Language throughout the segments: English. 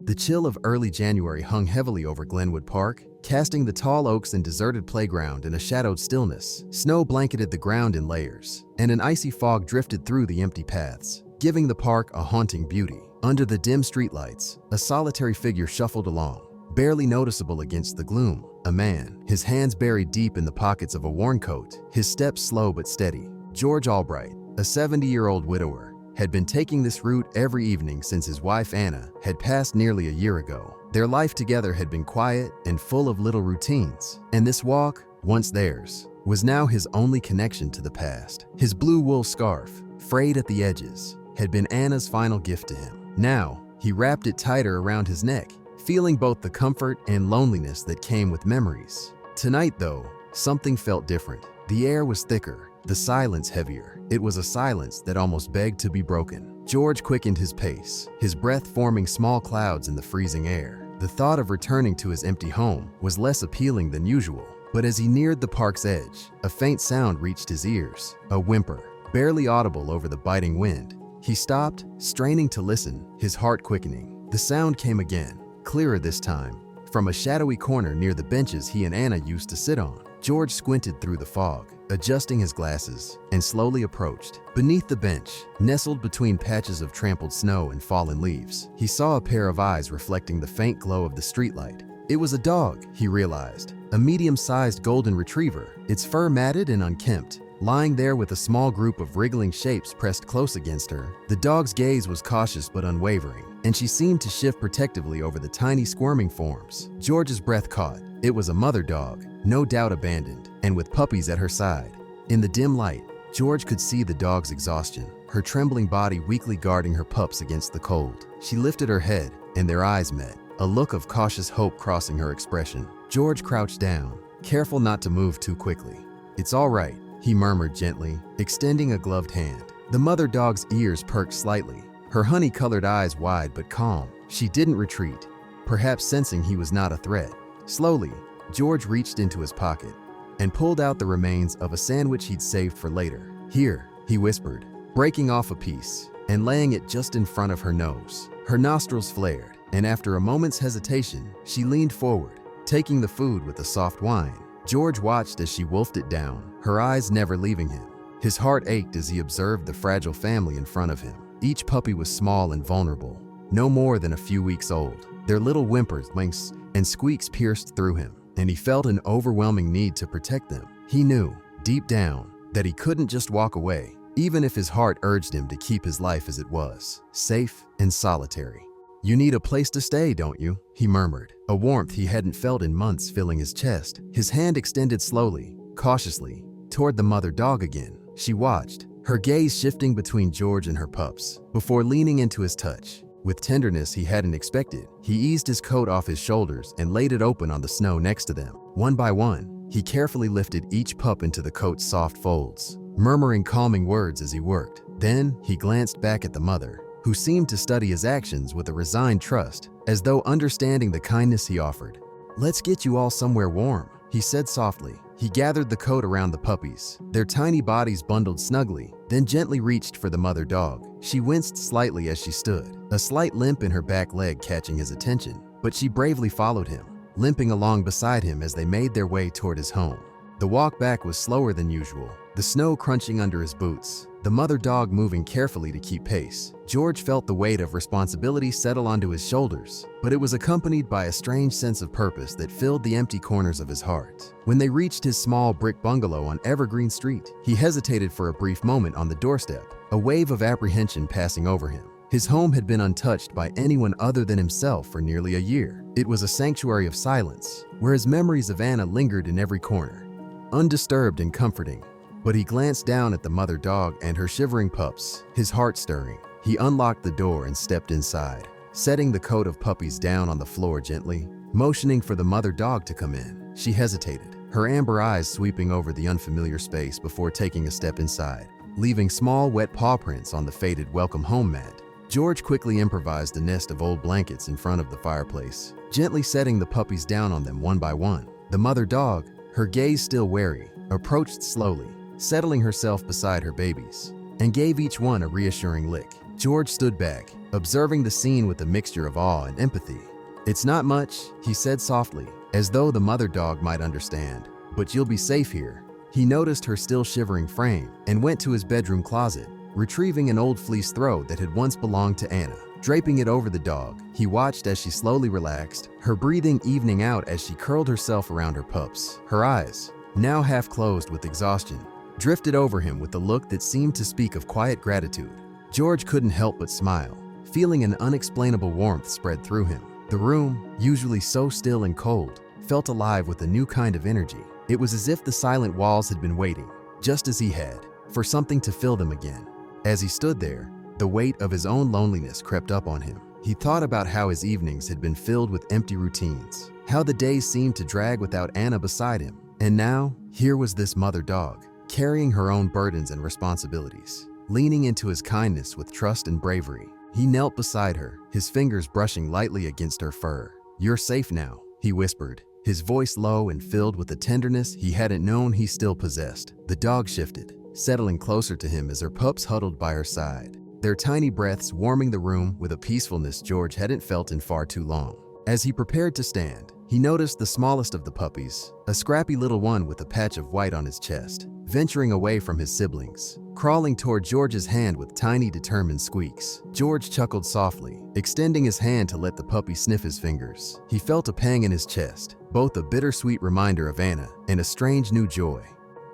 The chill of early January hung heavily over Glenwood Park, casting the tall oaks and deserted playground in a shadowed stillness. Snow blanketed the ground in layers, and an icy fog drifted through the empty paths, giving the park a haunting beauty. Under the dim streetlights, a solitary figure shuffled along, barely noticeable against the gloom. A man, his hands buried deep in the pockets of a worn coat, his steps slow but steady. George Albright, a 70-year-old widower, had been taking this route every evening since his wife Anna had passed nearly a year ago. Their life together had been quiet and full of little routines, and this walk, once theirs, was now his only connection to the past. His blue wool scarf, frayed at the edges, had been Anna's final gift to him. Now, he wrapped it tighter around his neck, feeling both the comfort and loneliness that came with memories. Tonight, though, something felt different. The air was thicker, the silence heavier. It was a silence that almost begged to be broken. George quickened his pace, his breath forming small clouds in the freezing air. The thought of returning to his empty home was less appealing than usual. But as he neared the park's edge, a faint sound reached his ears, a whimper, barely audible over the biting wind. He stopped, straining to listen, his heart quickening. The sound came again, clearer this time, from a shadowy corner near the benches he and Anna used to sit on. George squinted through the fog, adjusting his glasses, and slowly approached. Beneath the bench, nestled between patches of trampled snow and fallen leaves, he saw a pair of eyes reflecting the faint glow of the streetlight. It was a dog, he realized, a medium-sized golden retriever, its fur matted and unkempt. Lying there with a small group of wriggling shapes pressed close against her, the dog's gaze was cautious but unwavering, and she seemed to shift protectively over the tiny squirming forms. George's breath caught. It was a mother dog, no doubt abandoned, and with puppies at her side. In the dim light, George could see the dog's exhaustion, her trembling body weakly guarding her pups against the cold. She lifted her head, and their eyes met, a look of cautious hope crossing her expression. George crouched down, careful not to move too quickly. "It's all right," he murmured gently, extending a gloved hand. The mother dog's ears perked slightly, her honey-colored eyes wide but calm. She didn't retreat, perhaps sensing he was not a threat. Slowly, George reached into his pocket and pulled out the remains of a sandwich he'd saved for later. "Here," he whispered, breaking off a piece and laying it just in front of her nose. Her nostrils flared, and after a moment's hesitation, she leaned forward, taking the food with a soft whine. George watched as she wolfed it down, her eyes never leaving him. His heart ached as he observed the fragile family in front of him. Each puppy was small and vulnerable, no more than a few weeks old. Their little whimpers, winks, and squeaks pierced through him, and he felt an overwhelming need to protect them. He knew, deep down, that he couldn't just walk away, even if his heart urged him to keep his life as it was, safe and solitary. "You need a place to stay, don't you?" he murmured, a warmth he hadn't felt in months filling his chest. His hand extended slowly, cautiously, toward the mother dog again. She watched, her gaze shifting between George and her pups, before leaning into his touch. With tenderness he hadn't expected, he eased his coat off his shoulders and laid it open on the snow next to them. One by one, he carefully lifted each pup into the coat's soft folds, murmuring calming words as he worked. Then he glanced back at the mother, who seemed to study his actions with a resigned trust, as though understanding the kindness he offered. "Let's get you all somewhere warm," he said softly. He gathered the coat around the puppies, their tiny bodies bundled snugly, then gently reached for the mother dog. She winced slightly as she stood, a slight limp in her back leg catching his attention, but she bravely followed him, limping along beside him as they made their way toward his home. The walk back was slower than usual, the snow crunching under his boots, the mother dog moving carefully to keep pace. George felt the weight of responsibility settle onto his shoulders, but it was accompanied by a strange sense of purpose that filled the empty corners of his heart. When they reached his small brick bungalow on Evergreen Street, he hesitated for a brief moment on the doorstep, a wave of apprehension passing over him. His home had been untouched by anyone other than himself for nearly a year. It was a sanctuary of silence, where his memories of Anna lingered in every corner, undisturbed and comforting. But he glanced down at the mother dog and her shivering pups, his heart stirring. He unlocked the door and stepped inside, setting the coat of puppies down on the floor gently, motioning for the mother dog to come in. She hesitated, her amber eyes sweeping over the unfamiliar space before taking a step inside, leaving small wet paw prints on the faded welcome home mat. George quickly improvised a nest of old blankets in front of the fireplace, gently setting the puppies down on them one by one. The mother dog, her gaze still wary, approached slowly, settling herself beside her babies, and gave each one a reassuring lick. George stood back, observing the scene with a mixture of awe and empathy. "It's not much," he said softly, as though the mother dog might understand, "but you'll be safe here." He noticed her still shivering frame and went to his bedroom closet, retrieving an old fleece throw that had once belonged to Anna. Draping it over the dog, he watched as she slowly relaxed, her breathing evening out as she curled herself around her pups. Her eyes, now half closed with exhaustion, drifted over him with a look that seemed to speak of quiet gratitude. George couldn't help but smile, feeling an unexplainable warmth spread through him. The room, usually so still and cold, felt alive with a new kind of energy. It was as if the silent walls had been waiting, just as he had, for something to fill them again. As he stood there, the weight of his own loneliness crept up on him. He thought about how his evenings had been filled with empty routines, how the days seemed to drag without Anna beside him. And now, here was this mother dog, carrying her own burdens and responsibilities, leaning into his kindness with trust and bravery. He knelt beside her, his fingers brushing lightly against her fur. "You're safe now," he whispered, his voice low and filled with a tenderness he hadn't known he still possessed. The dog shifted, settling closer to him as her pups huddled by her side, their tiny breaths warming the room with a peacefulness George hadn't felt in far too long. As he prepared to stand, he noticed the smallest of the puppies, a scrappy little one with a patch of white on his chest, venturing away from his siblings, crawling toward George's hand with tiny, determined squeaks. George chuckled softly, extending his hand to let the puppy sniff his fingers. He felt a pang in his chest, both a bittersweet reminder of Anna and a strange new joy.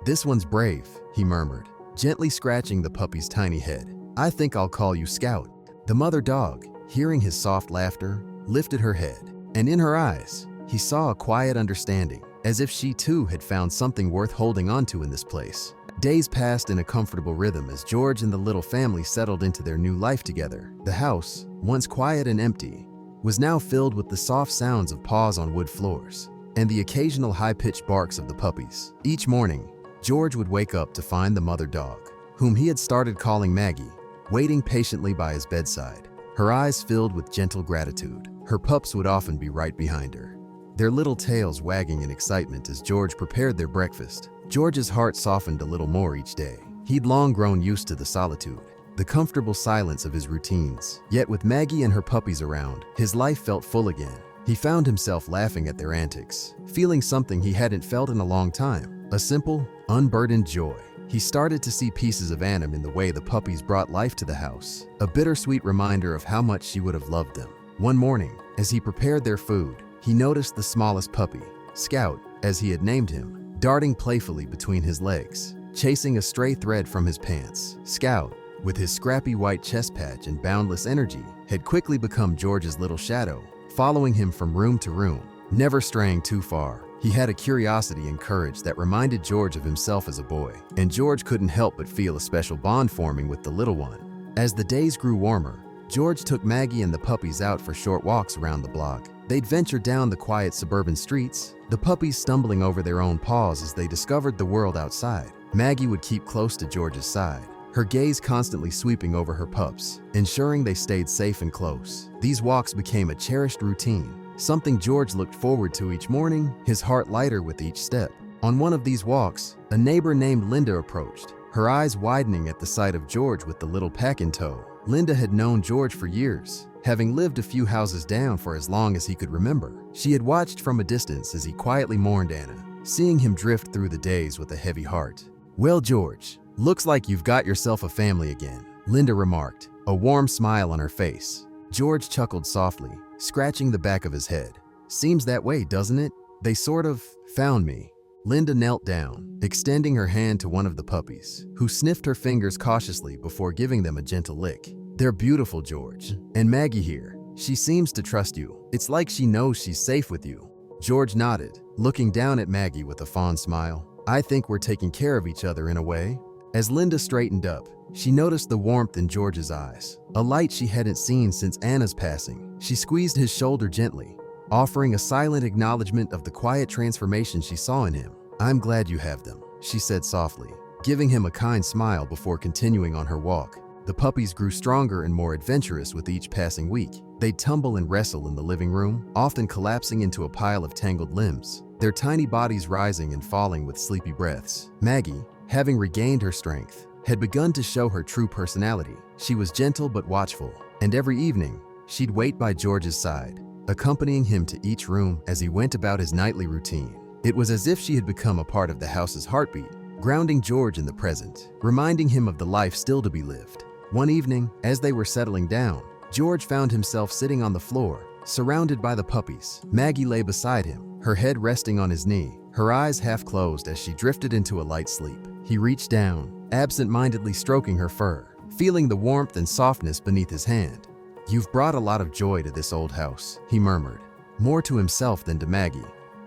"This one's brave," he murmured, gently scratching the puppy's tiny head. "I think I'll call you Scout." The mother dog, hearing his soft laughter, lifted her head, and in her eyes, he saw a quiet understanding, as if she too had found something worth holding onto in this place. Days passed in a comfortable rhythm as George and the little family settled into their new life together. The house, once quiet and empty, was now filled with the soft sounds of paws on wood floors and the occasional high-pitched barks of the puppies. Each morning, George would wake up to find the mother dog, whom he had started calling Maggie, waiting patiently by his bedside, her eyes filled with gentle gratitude. Her pups would often be right behind her, their little tails wagging in excitement as George prepared their breakfast. George's heart softened a little more each day. He'd long grown used to the solitude, the comfortable silence of his routines. Yet with Maggie and her puppies around, his life felt full again. He found himself laughing at their antics, feeling something he hadn't felt in a long time, a simple, unburdened joy. He started to see pieces of Anna in the way the puppies brought life to the house, a bittersweet reminder of how much she would have loved them. One morning, as he prepared their food, he noticed the smallest puppy, Scout, as he had named him, darting playfully between his legs, chasing a stray thread from his pants. Scout, with his scrappy white chest patch and boundless energy, had quickly become George's little shadow, following him from room to room, never straying too far. He had a curiosity and courage that reminded George of himself as a boy, and George couldn't help but feel a special bond forming with the little one. As the days grew warmer, George took Maggie and the puppies out for short walks around the block. They'd venture down the quiet suburban streets, the puppies stumbling over their own paws as they discovered the world outside. Maggie would keep close to George's side, her gaze constantly sweeping over her pups, ensuring they stayed safe and close. These walks became a cherished routine, something George looked forward to each morning, his heart lighter with each step. On one of these walks, a neighbor named Linda approached, her eyes widening at the sight of George with the little pack in tow. Linda had known George for years, having lived a few houses down for as long as he could remember. She had watched from a distance as he quietly mourned Anna, seeing him drift through the days with a heavy heart. "Well, George, looks like you've got yourself a family again," Linda remarked, a warm smile on her face. George chuckled softly, scratching the back of his head. "Seems that way, doesn't it? They sort of found me." Linda knelt down, extending her hand to one of the puppies, who sniffed her fingers cautiously before giving them a gentle lick. "They're beautiful, George. And Maggie here, she seems to trust you. It's like she knows she's safe with you." George nodded, looking down at Maggie with a fond smile. "I think we're taking care of each other in a way." As Linda straightened up, she noticed the warmth in George's eyes, a light she hadn't seen since Anna's passing. She squeezed his shoulder gently, offering a silent acknowledgement of the quiet transformation she saw in him. "I'm glad you have them," she said softly, giving him a kind smile before continuing on her walk. The puppies grew stronger and more adventurous with each passing week. They'd tumble and wrestle in the living room, often collapsing into a pile of tangled limbs, their tiny bodies rising and falling with sleepy breaths. Maggie, having regained her strength, had begun to show her true personality. She was gentle but watchful, and every evening, she'd wait by George's side, accompanying him to each room as he went about his nightly routine. It was as if she had become a part of the house's heartbeat, grounding George in the present, reminding him of the life still to be lived. One evening, as they were settling down, George found himself sitting on the floor, surrounded by the puppies. Maggie lay beside him, her head resting on his knee, her eyes half closed as she drifted into a light sleep. He reached down, absent-mindedly stroking her fur, feeling the warmth and softness beneath his hand. "You've brought a lot of joy to this old house," he murmured, more to himself than to Maggie,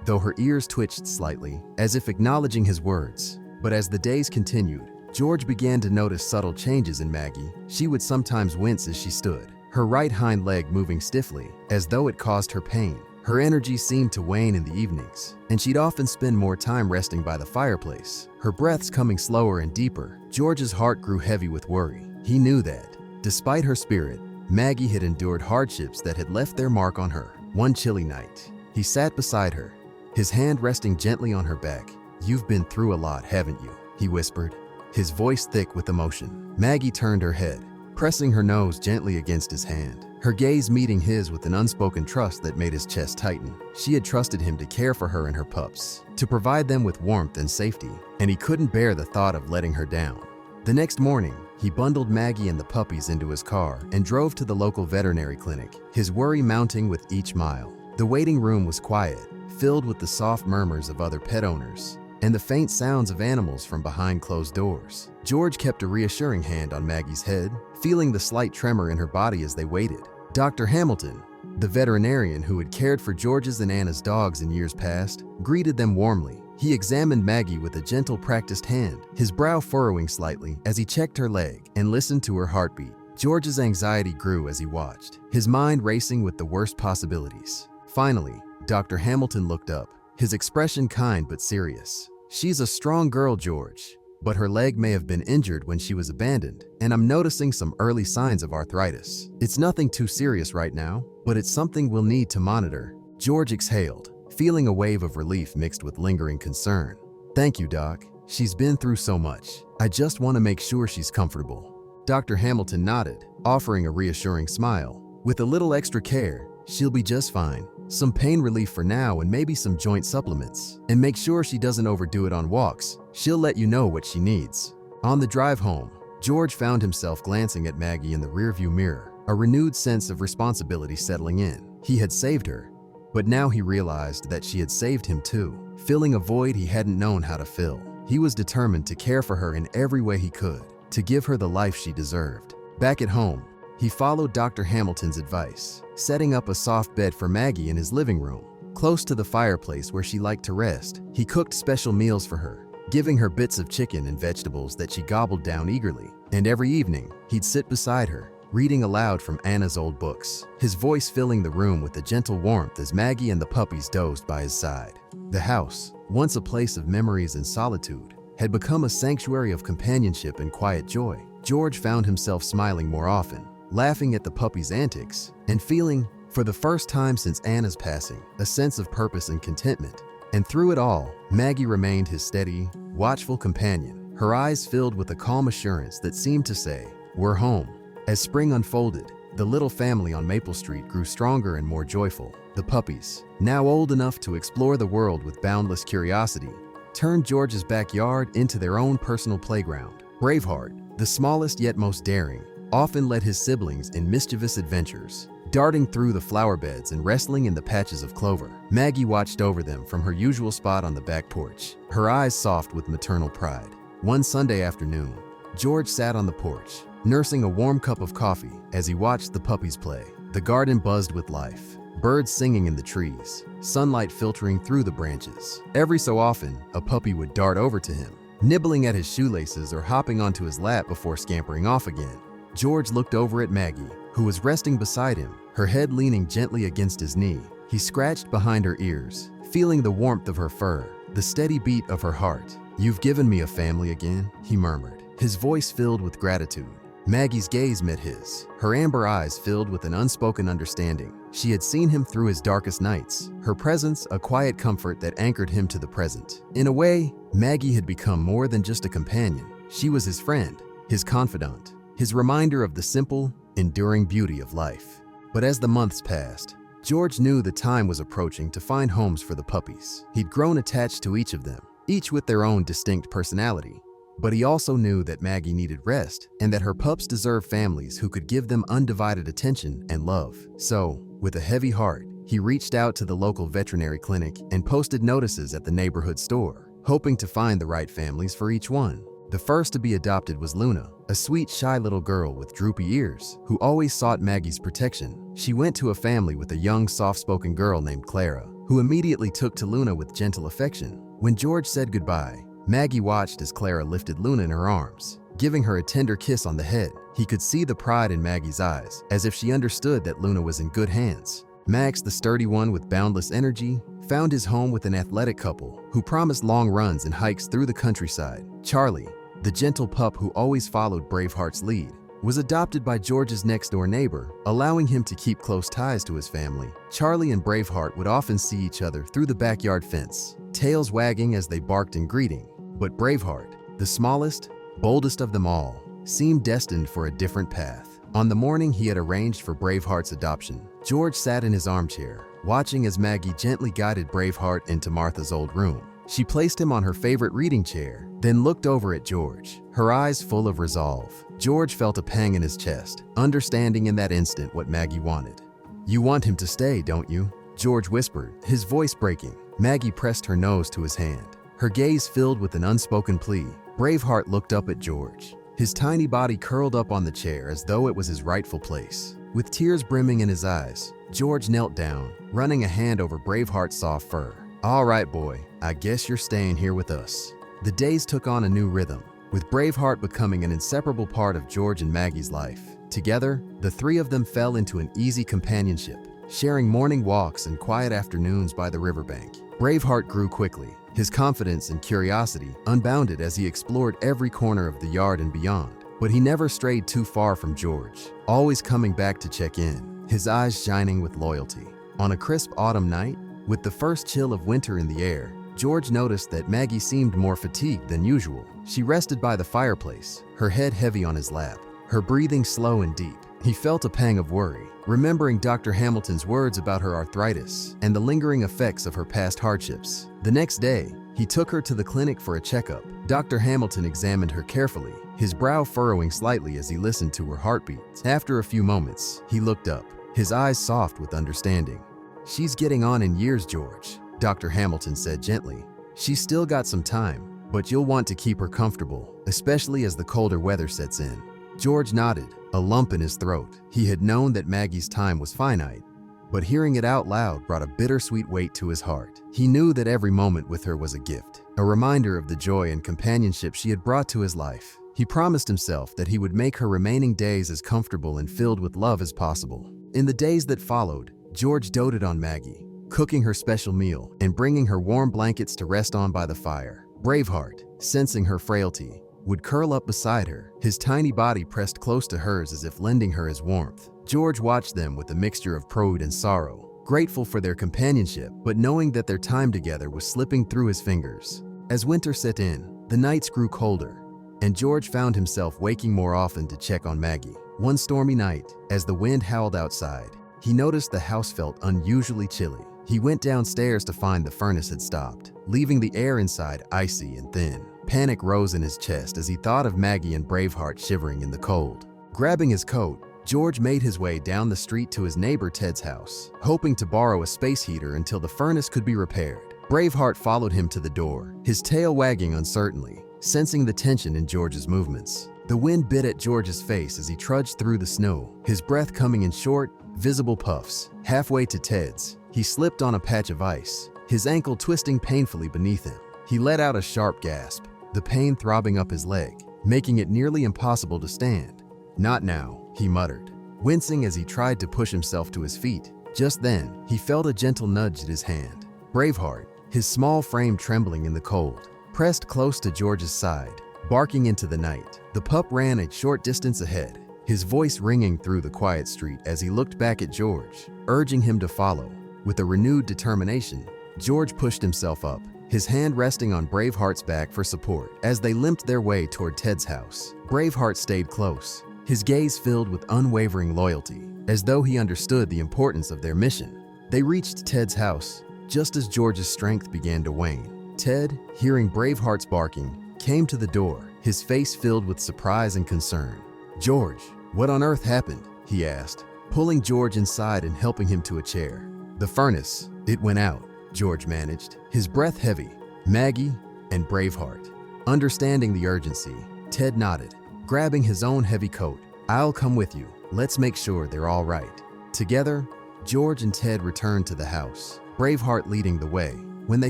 though her ears twitched slightly, as if acknowledging his words. But as the days continued, George began to notice subtle changes in Maggie. She would sometimes wince as she stood, her right hind leg moving stiffly, as though it caused her pain. Her energy seemed to wane in the evenings, and she'd often spend more time resting by the fireplace, her breaths coming slower and deeper. George's heart grew heavy with worry. He knew that, despite her spirit, Maggie had endured hardships that had left their mark on her. One chilly night, he sat beside her, his hand resting gently on her back. "You've been through a lot, haven't you?" he whispered, his voice thick with emotion. Maggie turned her head, pressing her nose gently against his hand, her gaze meeting his with an unspoken trust that made his chest tighten. She had trusted him to care for her and her pups, to provide them with warmth and safety, and he couldn't bear the thought of letting her down. The next morning, he bundled Maggie and the puppies into his car and drove to the local veterinary clinic, his worry mounting with each mile. The waiting room was quiet, filled with the soft murmurs of other pet owners and the faint sounds of animals from behind closed doors. George kept a reassuring hand on Maggie's head, feeling the slight tremor in her body as they waited. Dr. Hamilton, the veterinarian who had cared for George's and Anna's dogs in years past, greeted them warmly. He examined Maggie with a gentle, practiced hand, his brow furrowing slightly as he checked her leg and listened to her heartbeat. George's anxiety grew as he watched, his mind racing with the worst possibilities. Finally, Dr. Hamilton looked up, his expression kind but serious. "She's a strong girl, George, but her leg may have been injured when she was abandoned, and I'm noticing some early signs of arthritis. It's nothing too serious right now, but it's something we'll need to monitor." George exhaled, feeling a wave of relief mixed with lingering concern. "Thank you, Doc. She's been through so much. I just want to make sure she's comfortable." Dr. Hamilton nodded, offering a reassuring smile. "With a little extra care, she'll be just fine. Some pain relief for now and maybe some joint supplements. And make sure she doesn't overdo it on walks. She'll let you know what she needs." On the drive home, George found himself glancing at Maggie in the rearview mirror, a renewed sense of responsibility settling in. He had saved her, but now he realized that she had saved him too, filling a void he hadn't known how to fill. He was determined to care for her in every way he could, to give her the life she deserved. Back at home, he followed Dr. Hamilton's advice, setting up a soft bed for Maggie in his living room, close to the fireplace where she liked to rest. He cooked special meals for her, giving her bits of chicken and vegetables that she gobbled down eagerly. And every evening, he'd sit beside her, reading aloud from Anna's old books, his voice filling the room with a gentle warmth as Maggie and the puppies dozed by his side. The house, once a place of memories and solitude, had become a sanctuary of companionship and quiet joy. George found himself smiling more often, laughing at the puppies' antics, and feeling, for the first time since Anna's passing, a sense of purpose and contentment. And through it all, Maggie remained his steady, watchful companion, her eyes filled with a calm assurance that seemed to say, "We're home." As spring unfolded, the little family on Maple Street grew stronger and more joyful. The puppies, now old enough to explore the world with boundless curiosity, turned George's backyard into their own personal playground. Braveheart, the smallest yet most daring, often led his siblings in mischievous adventures, darting through the flower beds and wrestling in the patches of clover. Maggie watched over them from her usual spot on the back porch, her eyes soft with maternal pride. One Sunday afternoon, George sat on the porch, nursing a warm cup of coffee as he watched the puppies play. The garden buzzed with life, birds singing in the trees, sunlight filtering through the branches. Every so often, a puppy would dart over to him, nibbling at his shoelaces or hopping onto his lap before scampering off again. George looked over at Maggie, who was resting beside him, her head leaning gently against his knee. He scratched behind her ears, feeling the warmth of her fur, the steady beat of her heart. "You've given me a family again," he murmured, his voice filled with gratitude. Maggie's gaze met his, her amber eyes filled with an unspoken understanding. She had seen him through his darkest nights, her presence a quiet comfort that anchored him to the present. In a way, Maggie had become more than just a companion. She was his friend, his confidant, his reminder of the simple, enduring beauty of life. But as the months passed, George knew the time was approaching to find homes for the puppies. He'd grown attached to each of them, each with their own distinct personality. But he also knew that Maggie needed rest and that her pups deserved families who could give them undivided attention and love. So, with a heavy heart, he reached out to the local veterinary clinic and posted notices at the neighborhood store, hoping to find the right families for each one. The first to be adopted was Luna, a sweet, shy little girl with droopy ears who always sought Maggie's protection. She went to a family with a young, soft-spoken girl named Clara, who immediately took to Luna with gentle affection. When George said goodbye, Maggie watched as Clara lifted Luna in her arms, giving her a tender kiss on the head. He could see the pride in Maggie's eyes, as if she understood that Luna was in good hands. Max, the sturdy one with boundless energy, found his home with an athletic couple who promised long runs and hikes through the countryside. Charlie, the gentle pup who always followed Braveheart's lead, was adopted by George's next-door neighbor, allowing him to keep close ties to his family. Charlie and Braveheart would often see each other through the backyard fence, tails wagging as they barked in greeting. But Braveheart, the smallest, boldest of them all, seemed destined for a different path. On the morning he had arranged for Braveheart's adoption, George sat in his armchair, watching as Maggie gently guided Braveheart into Martha's old room. She placed him on her favorite reading chair, then looked over at George, her eyes full of resolve. George felt a pang in his chest, understanding in that instant what Maggie wanted. "You want him to stay, don't you?" George whispered, his voice breaking. Maggie pressed her nose to his hand, her gaze filled with an unspoken plea. Braveheart looked up at George, his tiny body curled up on the chair as though it was his rightful place. With tears brimming in his eyes, George knelt down, running a hand over Braveheart's soft fur. "All right, boy, I guess you're staying here with us." The days took on a new rhythm, with Braveheart becoming an inseparable part of George and Maggie's life. Together, the three of them fell into an easy companionship, sharing morning walks and quiet afternoons by the riverbank. Braveheart grew quickly, his confidence and curiosity unbounded as he explored every corner of the yard and beyond. But he never strayed too far from George, always coming back to check in, his eyes shining with loyalty. On a crisp autumn night, with the first chill of winter in the air, George noticed that Maggie seemed more fatigued than usual. She rested by the fireplace, her head heavy on his lap, her breathing slow and deep. He felt a pang of worry, remembering Dr. Hamilton's words about her arthritis and the lingering effects of her past hardships. The next day, he took her to the clinic for a checkup. Dr. Hamilton examined her carefully, his brow furrowing slightly as he listened to her heartbeat. After a few moments, he looked up, his eyes soft with understanding. "She's getting on in years, George," Dr. Hamilton said gently. "She's still got some time, but you'll want to keep her comfortable, especially as the colder weather sets in." George nodded, a lump in his throat. He had known that Maggie's time was finite, but hearing it out loud brought a bittersweet weight to his heart. He knew that every moment with her was a gift, a reminder of the joy and companionship she had brought to his life. He promised himself that he would make her remaining days as comfortable and filled with love as possible. In the days that followed, George doted on Maggie, cooking her special meal and bringing her warm blankets to rest on by the fire. Braveheart, sensing her frailty, would curl up beside her, his tiny body pressed close to hers as if lending her his warmth. George watched them with a mixture of pride and sorrow, grateful for their companionship, but knowing that their time together was slipping through his fingers. As winter set in, the nights grew colder, and George found himself waking more often to check on Maggie. One stormy night, as the wind howled outside, he noticed the house felt unusually chilly. He went downstairs to find the furnace had stopped, leaving the air inside icy and thin. Panic rose in his chest as he thought of Maggie and Braveheart shivering in the cold. Grabbing his coat, George made his way down the street to his neighbor Ted's house, hoping to borrow a space heater until the furnace could be repaired. Braveheart followed him to the door, his tail wagging uncertainly, sensing the tension in George's movements. The wind bit at George's face as he trudged through the snow, his breath coming in short, visible puffs. Halfway to Ted's, he slipped on a patch of ice, his ankle twisting painfully beneath him. He let out a sharp gasp, the pain throbbing up his leg, making it nearly impossible to stand. "Not now," he muttered, wincing as he tried to push himself to his feet. Just then, he felt a gentle nudge at his hand. Braveheart, his small frame trembling in the cold, pressed close to George's side, barking into the night. The pup ran a short distance ahead, his voice ringing through the quiet street as he looked back at George, urging him to follow. With a renewed determination, George pushed himself up, his hand resting on Braveheart's back for support. As they limped their way toward Ted's house, Braveheart stayed close, his gaze filled with unwavering loyalty, as though he understood the importance of their mission. They reached Ted's house just as George's strength began to wane. Ted, hearing Braveheart's barking, came to the door, his face filled with surprise and concern. "George, what on earth happened?" he asked, pulling George inside and helping him to a chair. "The furnace, it went out," George managed, his breath heavy. "Maggie and Braveheart." Understanding the urgency, Ted nodded, grabbing his own heavy coat. "I'll come with you. Let's make sure they're all right." Together, George and Ted returned to the house, Braveheart leading the way. When they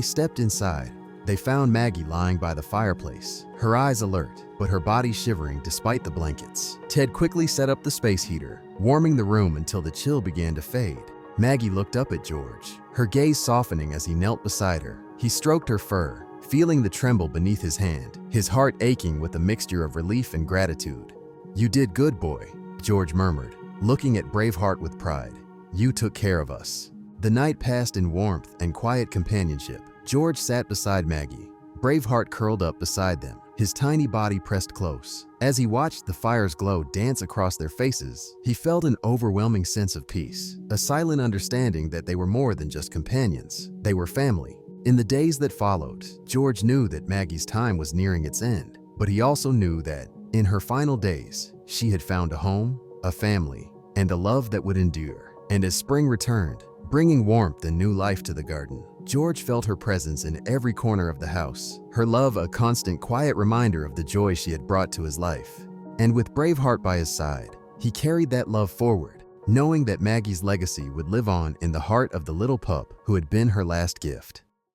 stepped inside, they found Maggie lying by the fireplace, her eyes alert, but her body shivering despite the blankets. Ted quickly set up the space heater, warming the room until the chill began to fade. Maggie looked up at George, her gaze softening as he knelt beside her. He stroked her fur, feeling the tremble beneath his hand, his heart aching with a mixture of relief and gratitude. "You did good, boy," George murmured, looking at Braveheart with pride. "You took care of us." The night passed in warmth and quiet companionship. George sat beside Maggie, Braveheart curled up beside them, his tiny body pressed close. As he watched the fire's glow dance across their faces, he felt an overwhelming sense of peace, a silent understanding that they were more than just companions. They were family. In the days that followed, George knew that Maggie's time was nearing its end, but he also knew that, in her final days, she had found a home, a family, and a love that would endure. And as spring returned, bringing warmth and new life to the garden, George felt her presence in every corner of the house, her love a constant quiet reminder of the joy she had brought to his life. And with Braveheart by his side, he carried that love forward, knowing that Maggie's legacy would live on in the heart of the little pup who had been her last gift.